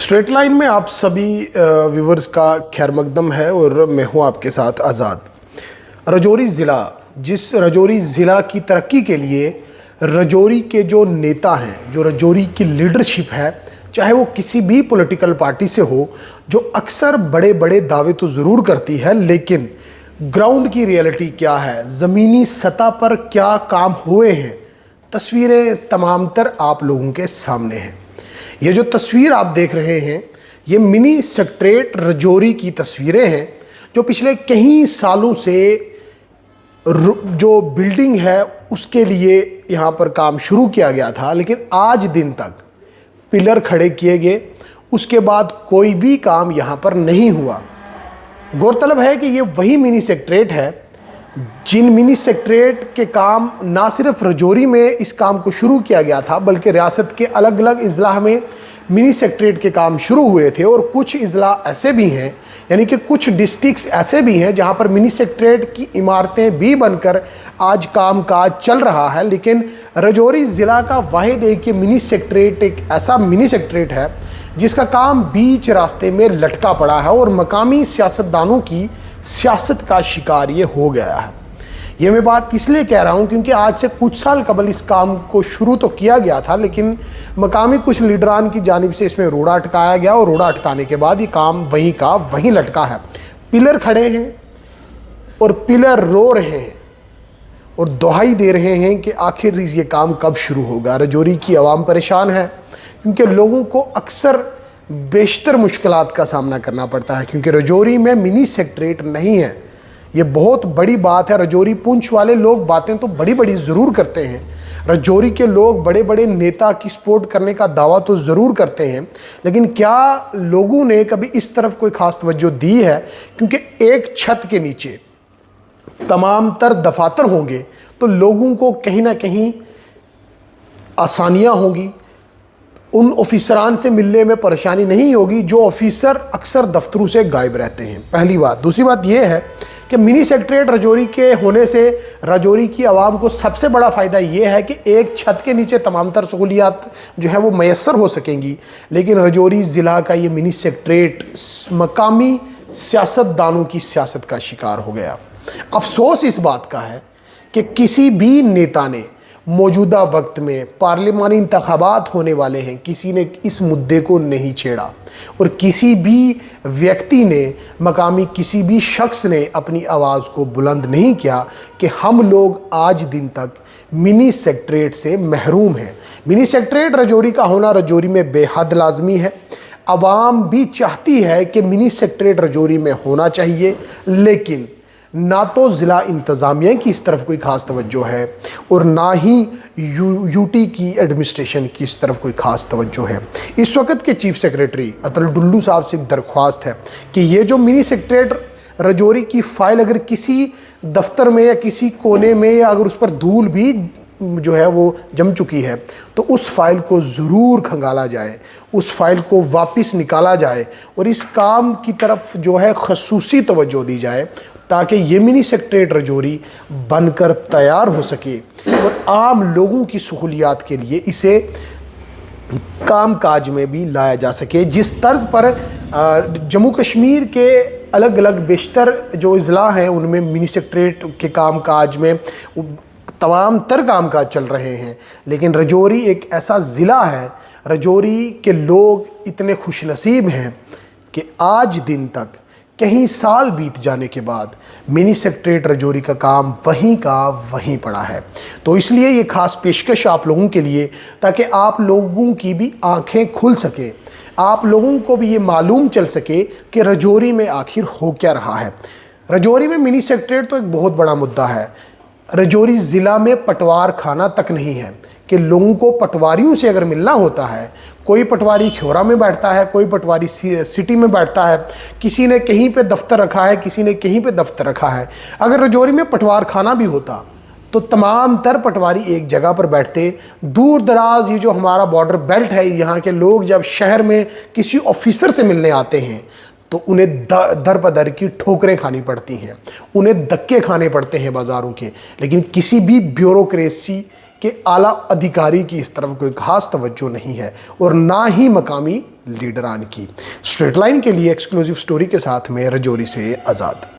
Straight line में आप सभी व्यूवर्स का खैर मकदम है और मैं हूं आपके साथ आज़ाद। राजौरी ज़िला, जिस राजौरी ज़िला की तरक्की के लिए राजौरी के जो नेता हैं, जो राजौरी की लीडरशिप है, चाहे वो किसी भी पॉलिटिकल पार्टी से हो, जो अक्सर बड़े बड़े दावे तो ज़रूर करती है, लेकिन ग्राउंड की रियलिटी क्या है, ज़मीनी सतह पर क्या काम हुए हैं, तस्वीरें तमाम तर आप लोगों के सामने हैं। ये जो तस्वीर आप देख रहे हैं, ये मिनी सेक्रेटेरिएट राजौरी की तस्वीरें हैं, जो पिछले कई सालों से जो बिल्डिंग है उसके लिए यहाँ पर काम शुरू किया गया था, लेकिन आज दिन तक पिलर खड़े किए गए, उसके बाद कोई भी काम यहाँ पर नहीं हुआ। गौरतलब है कि ये वही मिनी सेक्रेटेरिएट है जिन मिनी सेक्रेटेरिएट के काम ना सिर्फ राजौरी में इस काम को शुरू किया गया था, बल्कि रियासत के अलग अलग अजला में मिनी सेक्रेटेरिएट के काम शुरू हुए थे। और कुछ अजला ऐसे भी हैं, यानी कि कुछ डिस्ट्रिक्ट्स ऐसे भी हैं जहां पर मिनी सेक्रेटेरिएट की इमारतें भी बनकर आज काम काज चल रहा है। लेकिन राजौरी ज़िला का वाहिद एक मिनी सेक्रेटेरिएट एक ऐसा मिनी सेक्रेटेरिएट है जिसका काम बीच रास्ते में लटका पड़ा है और मकामी सियासतदानों की सियासत का शिकार ये हो गया है। ये मैं बात इसलिए कह रहा हूँ क्योंकि आज से कुछ साल कबल इस काम को शुरू तो किया गया था, लेकिन मकामी कुछ लीडरान की जानिब से इसमें रोड़ा अटकाया गया और रोड़ा अटकाने के बाद ये काम वहीं का वहीं लटका है। पिलर खड़े हैं और पिलर रो रहे हैं और दुहाई दे रहे हैं कि आखिर ये काम कब शुरू होगा। राजौरी की आवाम परेशान है क्योंकि लोगों को अक्सर बेशतर मुश्किलात का सामना करना पड़ता है, क्योंकि राजौरी में मिनी सेक्रेटेरिएट नहीं है। ये बहुत बड़ी बात है। राजौरी पुंछ वाले लोग बातें तो बड़ी बड़ी ज़रूर करते हैं, राजौरी के लोग बड़े बड़े नेता की सपोर्ट करने का दावा तो ज़रूर करते हैं, लेकिन क्या लोगों ने कभी इस तरफ कोई ख़ास तवज्जो दी है? क्योंकि एक छत के नीचे तमाम तर दफातर होंगे तो लोगों को कहीं ना कहीं आसानियाँ होंगी, उन ऑफिसरान से मिलने में परेशानी नहीं होगी जो ऑफिसर अक्सर दफ्तरों से गायब रहते हैं। पहली बात। दूसरी बात यह है कि मिनी सेक्रेटेरिएट राजौरी के होने से राजौरी की आवाम को सबसे बड़ा फ़ायदा ये है कि एक छत के नीचे तमाम तर सहूलियात जो है वो मैसर हो सकेंगी। लेकिन राजौरी ज़िला का ये मिनी सेक्रेटेरिएट मकामी सियासतदानों की सियासत का शिकार हो गया। अफसोस इस बात का है कि किसी भी नेता ने मौजूदा वक्त में पार्लिमानी इंतखाबात होने वाले हैं, किसी ने इस मुद्दे को नहीं छेड़ा और किसी भी व्यक्ति ने, मकामी किसी भी शख्स ने अपनी आवाज़ को बुलंद नहीं किया कि हम लोग आज दिन तक मिनी सेक्रेटेरिएट से महरूम हैं। मिनी सेक्रेटेरिएट राजौरी का होना राजौरी में बेहद लाजमी है। आवाम भी चाहती है कि मिनी सेक्रेटेरिएट राजौरी में होना चाहिए, लेकिन ना तो ज़िला इंतज़ामिया की इस तरफ कोई ख़ास तवज्जो है और ना ही यूटी की एडमिनिस्ट्रेशन की इस तरफ कोई ख़ास तवज्जो है। इस वक्त के चीफ सेक्रेटरी अतुल डुल्लू साहब से दरख्वास्त है कि ये जो मिनी सेक्रेटेरिएट राजौरी की फ़ाइल अगर किसी दफ्तर में या किसी कोने में या अगर उस पर धूल भी जो है वो जम चुकी है तो उस फाइल को ज़रूर खंगाला जाए, उस फाइल को वापस निकाला जाए और इस काम की तरफ जो है खसूसी तवज्जो दी जाए ताकि ये मिनी सेक्रेटेरिएट राजौरी बनकर तैयार हो सके और आम लोगों की सहूलियात के लिए इसे काम काज में भी लाया जा सके। जिस तर्ज पर जम्मू कश्मीर के अलग अलग बेशतर जो अजला हैं उनमें मिनी सेक्रेटेरिएट के काम काज में तमाम तर काम काज चल रहे हैं, लेकिन राजौरी एक ऐसा ज़िला है, राजौरी के लोग इतने खुशनसीब हैं कि आज दिन तक कई साल बीत जाने के बाद मिनी सेक्रेटेरिएट राजौरी का काम वहीं का वहीं पड़ा है। तो इसलिए ये ख़ास पेशकश आप लोगों के लिए, ताकि आप लोगों की भी आंखें खुल सकें, आप लोगों को भी ये मालूम चल सके कि राजौरी में आखिर हो क्या रहा है। राजौरी में मिनी सेक्रेटेरिएट तो एक बहुत बड़ा मुद्दा है। राजौरी ज़िला में पटवार खाना तक नहीं है कि लोगों को पटवारियों से अगर मिलना होता है, कोई पटवारी ख्योरा में बैठता है, कोई पटवारी सिटी में बैठता है, किसी ने कहीं पे दफ्तर रखा है, किसी ने कहीं पे दफ्तर रखा है। अगर राजौरी में पटवार खाना भी होता तो तमाम तर पटवारी एक जगह पर बैठते। दूर दराज ये जो हमारा बॉर्डर बेल्ट है, यहाँ के लोग जब शहर में किसी ऑफिसर से मिलने आते हैं तो उन्हें दर बदर की ठोकरें खानी पड़ती हैं, उन्हें धक्के खाने पड़ते हैं बाज़ारों के, लेकिन किसी भी ब्यूरोक्रेसी کہ اعلیٰ ادھیکاری کی اس طرف کوئی خاص توجہ نہیں ہے اور نہ ہی مقامی لیڈران کی۔ اسٹریٹ لائن کے لیے ایکسکلوزیو سٹوری کے ساتھ میں رجوری سے آزاد۔